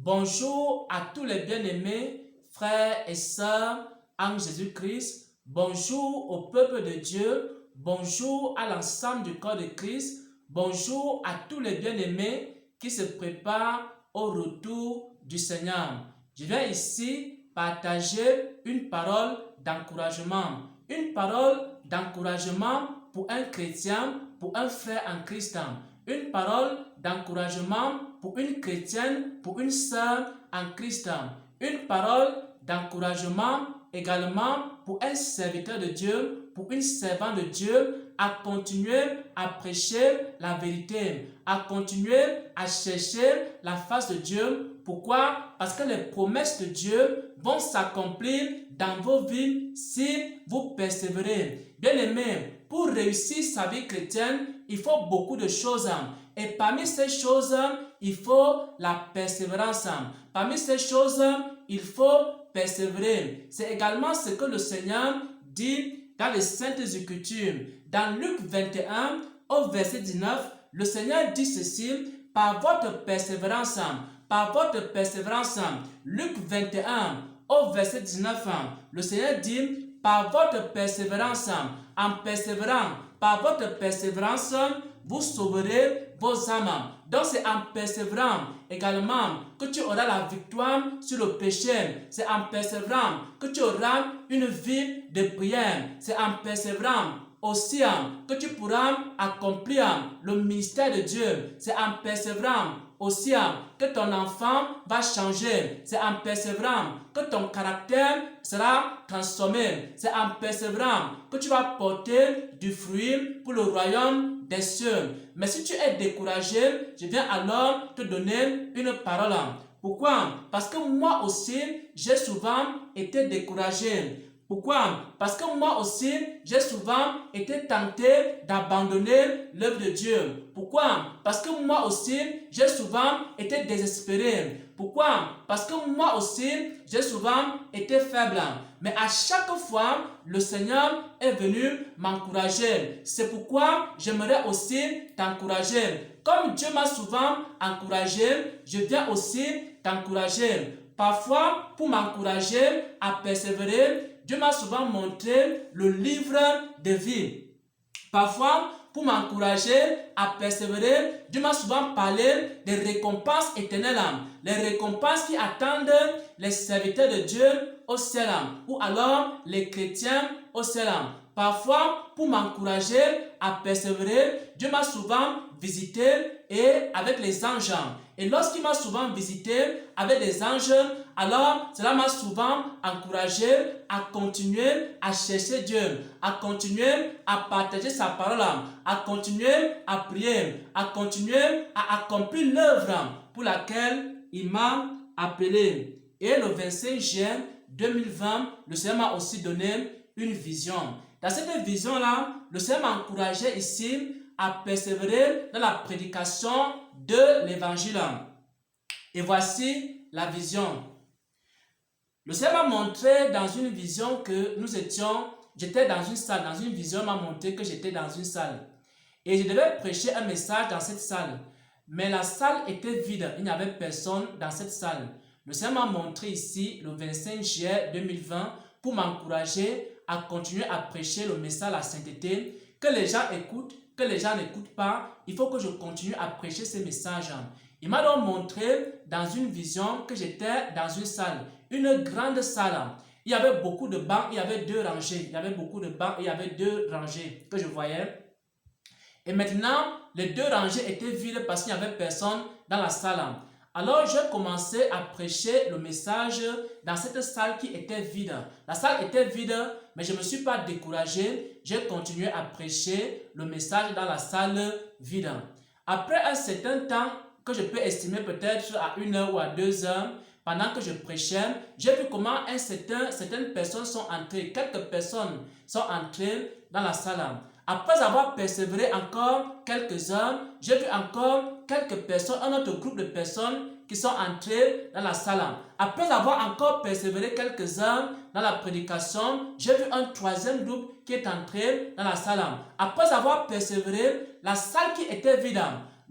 Bonjour à tous les bien-aimés, frères et sœurs en Jésus-Christ. Bonjour au peuple de Dieu. Bonjour à l'ensemble du corps de Christ. Bonjour à tous les bien-aimés qui se préparent au retour du Seigneur. Je viens ici partager une parole d'encouragement. Une parole d'encouragement pour un chrétien, pour un frère en Christ. Une parole d'encouragement pour une chrétienne, pour une sœur en Christ. Une parole d'encouragement également pour un serviteur de Dieu, pour une servante de Dieu à continuer à prêcher la vérité, à continuer à chercher la face de Dieu. Pourquoi? Parce que les promesses de Dieu vont s'accomplir dans vos vies si vous persévérez. Bien-aimés, pour réussir sa vie chrétienne, il faut beaucoup de choses. Et parmi ces choses, il faut la persévérance. Parmi ces choses, il faut persévérer. C'est également ce que le Seigneur dit dans les Saintes Écritures. Dans Luc 21, au verset 19, le Seigneur dit ceci: par votre persévérance, Luc 21, au verset 19, le Seigneur dit: par votre persévérance, en persévérant, par votre persévérance, vous sauverez vos âmes. Donc c'est en persévérant également que tu auras la victoire sur le péché. C'est en persévérant que tu auras une vie de prière. C'est en persévérant aussi que tu pourras accomplir le ministère de Dieu. C'est en persévérant aussi que ton enfant va changer. C'est en persévérant que ton caractère sera transformé. C'est en persévérant que tu vas porter du fruit pour le royaume des cieux. Mais si tu es découragé, je viens alors te donner une parole. Pourquoi? Parce que moi aussi, j'ai souvent été découragé. Pourquoi? Parce que moi aussi, j'ai souvent été tenté d'abandonner l'œuvre de Dieu. Pourquoi? Parce que moi aussi, j'ai souvent été désespéré. Pourquoi? Parce que moi aussi, j'ai souvent été faible. Mais à chaque fois, le Seigneur est venu m'encourager. C'est pourquoi j'aimerais aussi t'encourager. Comme Dieu m'a souvent encouragé, je viens aussi t'encourager. Parfois, pour m'encourager à persévérer, Dieu m'a souvent montré le livre de vie. Parfois, pour m'encourager à persévérer, Dieu m'a souvent parlé des récompenses éternelles. Les récompenses qui attendent les serviteurs de Dieu au ciel, ou alors les chrétiens au ciel. Parfois, pour m'encourager à persévérer, Dieu m'a souvent visité et avec les anges. Et lorsqu'il m'a souvent visité avec les anges, alors cela m'a souvent encouragé à continuer à chercher Dieu, à continuer à partager sa parole, à continuer à prier, à continuer à accomplir l'œuvre pour laquelle il m'a appelé. Et le 25 juin 2020, le Seigneur m'a aussi donné une vision. Dans cette vision-là, le Seigneur m'a encouragé ici à persévérer dans la prédication de l'évangile. Et voici la vision. Le Seigneur m'a montré dans une vision que j'étais dans une salle. Dans une vision, il m'a montré que j'étais dans une salle. Et je devais prêcher un message dans cette salle. Mais la salle était vide. Il n'y avait personne dans cette salle. Le Seigneur m'a montré ici, le 25 juillet 2020, pour m'encourager à continuer à prêcher le message de la sainteté. Que les gens écoutent, que les gens n'écoutent pas. Il faut que je continue à prêcher ces messages. Il m'a donc montré dans une vision que j'étais dans une salle. Une grande salle. Il y avait beaucoup de bancs, il y avait deux rangées. Il y avait beaucoup de bancs, il y avait deux rangées que je voyais. Et maintenant, les deux rangées étaient vides parce qu'il n'y avait personne dans la salle. Alors, j'ai commencé à prêcher le message dans cette salle qui était vide. La salle était vide, mais je ne me suis pas découragé. J'ai continué à prêcher le message dans la salle vide. Après un certain temps, que je peux estimer peut-être à 1 heure ou à 2 heures, pendant que je prêchais, j'ai vu comment certaines personnes sont entrées, quelques personnes sont entrées dans la salle. Après avoir persévéré encore quelques heures, j'ai vu encore quelques personnes, un autre groupe de personnes qui sont entrées dans la salle. Après avoir encore persévéré quelques heures dans la prédication, j'ai vu un troisième groupe qui est entré dans la salle. Après avoir persévéré, la salle qui était vide,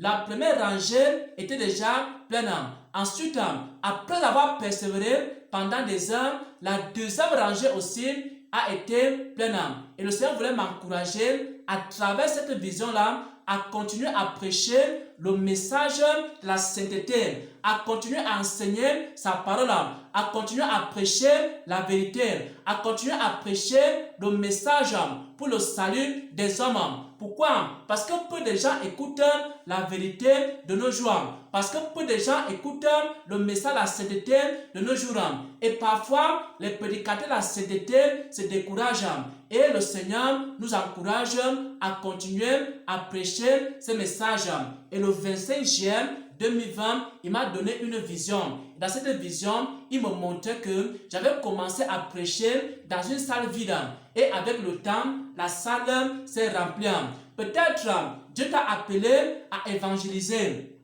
la première rangée était déjà pleine. Ensuite, après avoir persévéré pendant des heures, la deuxième rangée aussi a été pleine. Et le Seigneur voulait m'encourager à travers cette vision-là à continuer à prêcher le message de la sainteté, à continuer à enseigner sa parole, à continuer à prêcher la vérité, à continuer à prêcher le message pour le salut des hommes. Pourquoi? Parce que peu de gens écoutent la vérité de nos jours. Parce que peu de gens écoutent le message de la sainteté de nos jours. Et parfois, les prédicateurs de la sainteté se découragent. Et le Seigneur nous encourage à continuer à prêcher ce message. Et le 25 juin 2020, il m'a donné une vision. Dans cette vision, il me montrait que j'avais commencé à prêcher dans une salle vide. Et avec le temps, la salle s'est remplie. Peut-être Dieu t'a appelé à évangéliser.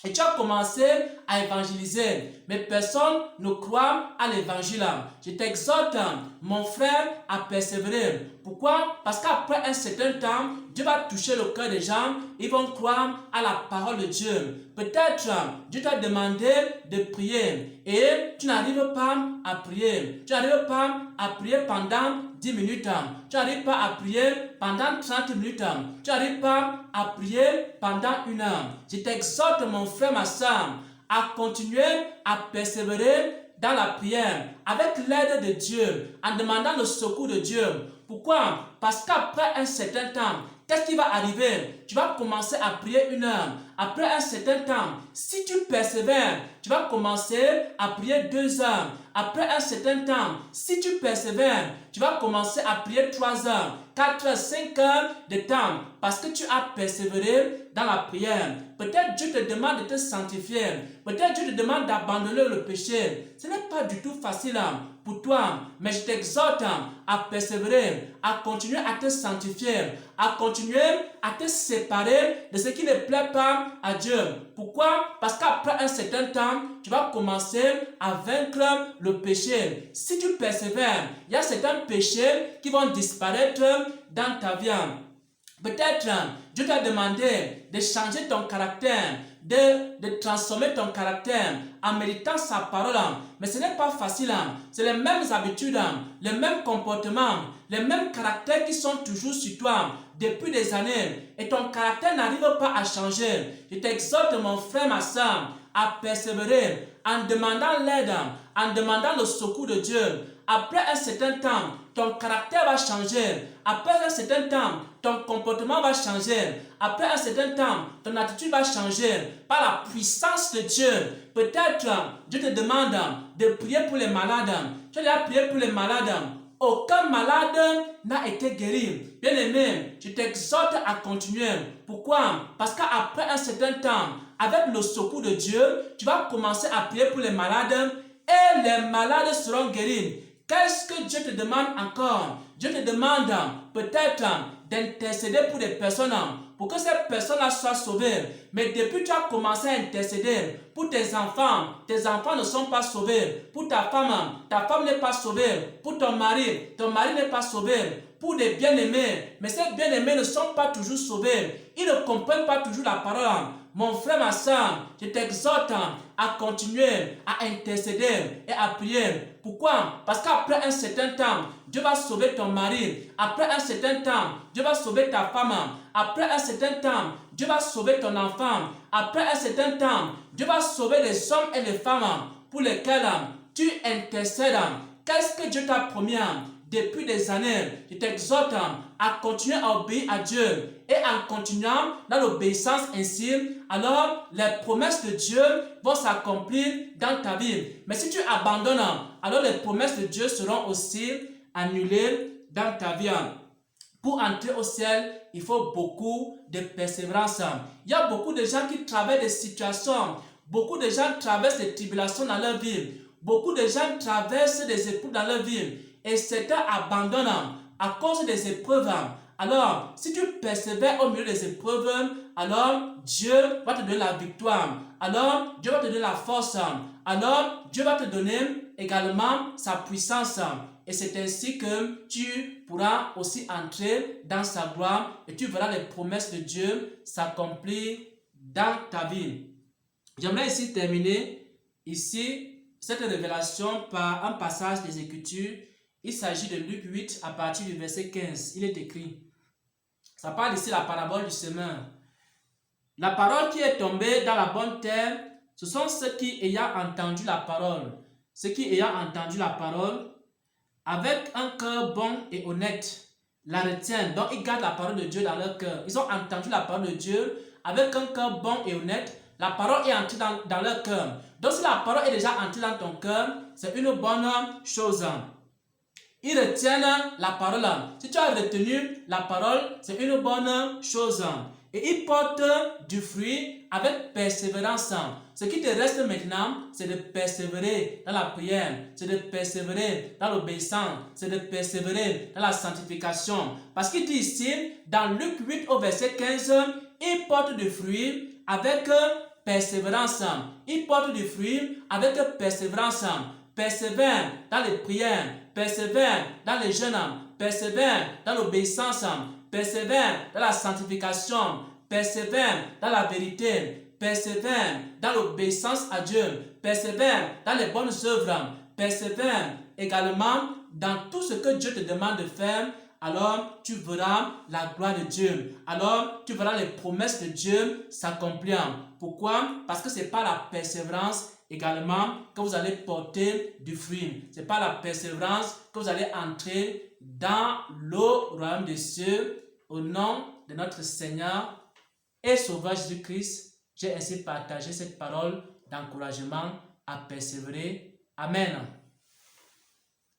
Et tu as commencé à évangéliser, mais personne ne croit à l'évangile. Je t'exhorte, mon frère, à persévérer. Pourquoi? Parce qu'après un certain temps, Dieu va toucher le cœur des gens. Ils vont croire à la parole de Dieu. Peut-être Dieu t'a demandé de prier et tu n'arrives pas à prier. Tu n'arrives pas à prier pendant 10 minutes. Tu n'arrives pas à prier pendant 30 minutes. Tu n'arrives pas à prier pendant 1 heure. Je t'exhorte, mon frère, ma soeur, à continuer à persévérer dans la prière avec l'aide de Dieu, en demandant le secours de Dieu. Pourquoi? Parce qu'après un certain temps, qu'est-ce qui va arriver? Tu vas commencer à prier 1 heure. Après un certain temps, si tu persévères, tu vas commencer à prier 2 heures. Après un certain temps, si tu persévères, tu vas commencer à prier 3 heures, 4 heures, 5 heures de temps. Parce que tu as persévéré dans la prière. Peut-être Dieu te demande de te sanctifier. Peut-être Dieu te demande d'abandonner le péché. Ce n'est pas du tout facile pour toi. Mais je t'exhorte à persévérer, à continuer à te sanctifier, à continuer à te séparer de ce qui ne plaît pas à Dieu. Pourquoi? Parce qu'après un certain temps, tu vas commencer à vaincre le péché. Si tu persévères, il y a certains péchés qui vont disparaître dans ta vie. Peut-être Dieu t'a demandé de changer ton caractère, de transformer ton caractère en méditant sa parole. Mais ce n'est pas facile. C'est les mêmes habitudes, les mêmes comportements, les mêmes caractères qui sont toujours sur toi depuis des années. Et ton caractère n'arrive pas à changer. Je t'exhorte, mon frère, ma soeur, à persévérer en demandant l'aide, en demandant le secours de Dieu. Après un certain temps, ton caractère va changer. Après un certain temps, ton comportement va changer. Après un certain temps, ton attitude va changer par la puissance de Dieu. Peut-être Dieu te demande de prier pour les malades. Tu as prié pour les malades. Aucun malade n'a été guéri. Bien-aimé, je t'exhorte à continuer. Pourquoi? Parce qu'après un certain temps, avec le secours de Dieu, tu vas commencer à prier pour les malades et les malades seront guéris. Qu'est-ce que Dieu te demande encore? Dieu te demande peut-être d'intercéder pour des personnes, pour que ces personnes-là soient sauvées. Mais depuis que tu as commencé à intercéder pour tes enfants ne sont pas sauvés. Pour ta femme n'est pas sauvée. Pour ton mari n'est pas sauvé. Pour des bien-aimés, mais ces bien-aimés ne sont pas toujours sauvés. Ils ne comprennent pas toujours la parole. Mon frère, ma soeur, je t'exhorte à continuer à intercéder et à prier. Pourquoi? Parce qu'après un certain temps, Dieu va sauver ton mari. Après un certain temps, Dieu va sauver ta femme. Après un certain temps, Dieu va sauver ton enfant. Après un certain temps, Dieu va sauver les hommes et les femmes pour lesquels tu intercèdes. Qu'est-ce que Dieu t'a promis depuis des années? Je t'exhorte à continuer à obéir à Dieu. Et en continuant dans l'obéissance ainsi, alors les promesses de Dieu vont s'accomplir dans ta vie. Mais si tu abandonnes, alors les promesses de Dieu seront aussi annulées dans ta vie. Pour entrer au ciel, il faut beaucoup de persévérance. Il y a beaucoup de gens qui traversent des situations. Beaucoup de gens traversent des tribulations dans leur vie. Beaucoup de gens traversent des épreuves dans leur vie. Et certains abandonnent à cause des épreuves. Alors, si tu persévères au milieu des épreuves, alors Dieu va te donner la victoire. Alors, Dieu va te donner la force. Alors, Dieu va te donner également sa puissance. Et c'est ainsi que tu pourras aussi entrer dans sa gloire et tu verras les promesses de Dieu s'accomplir dans ta vie. J'aimerais ici terminer Ici, cette révélation par un passage des Écritures, il s'agit de Luc 8 à partir du verset 15. Il est écrit, ça parle ici de la parabole du semeur. La parole qui est tombée dans la bonne terre, ce sont ceux qui ayant entendu la parole, avec un cœur bon et honnête, la retiennent. Donc ils gardent la parole de Dieu dans leur cœur. Ils ont entendu la parole de Dieu avec un cœur bon et honnête. La parole est entrée dans leur cœur. Donc si la parole est déjà entrée dans ton cœur, c'est une bonne chose. Ils retiennent la parole. Si tu as retenu la parole, c'est une bonne chose. Et ils portent du fruit avec persévérance. Ce qui te reste maintenant, c'est de persévérer dans la prière, c'est de persévérer dans l'obéissance, c'est de persévérer dans la sanctification. Parce qu'il dit ici, dans Luc 8 au verset 15, ils portent du fruit avec persévérance. Ils portent du fruit avec persévérance. Persévère dans les prières, persévère dans les jeûnes, persévère dans l'obéissance, persévère dans la sanctification, persévère dans la vérité, persévère dans l'obéissance à Dieu, persévère dans les bonnes œuvres, persévère également dans tout ce que Dieu te demande de faire. Alors tu verras la gloire de Dieu. Alors tu verras les promesses de Dieu s'accomplir. Pourquoi? Parce que c'est par la persévérance également que vous allez porter du fruit. C'est par la persévérance que vous allez entrer dans le royaume des cieux. Au nom de notre Seigneur et Sauveur Jésus-Christ, j'ai ainsi partagé cette parole d'encouragement à persévérer. Amen.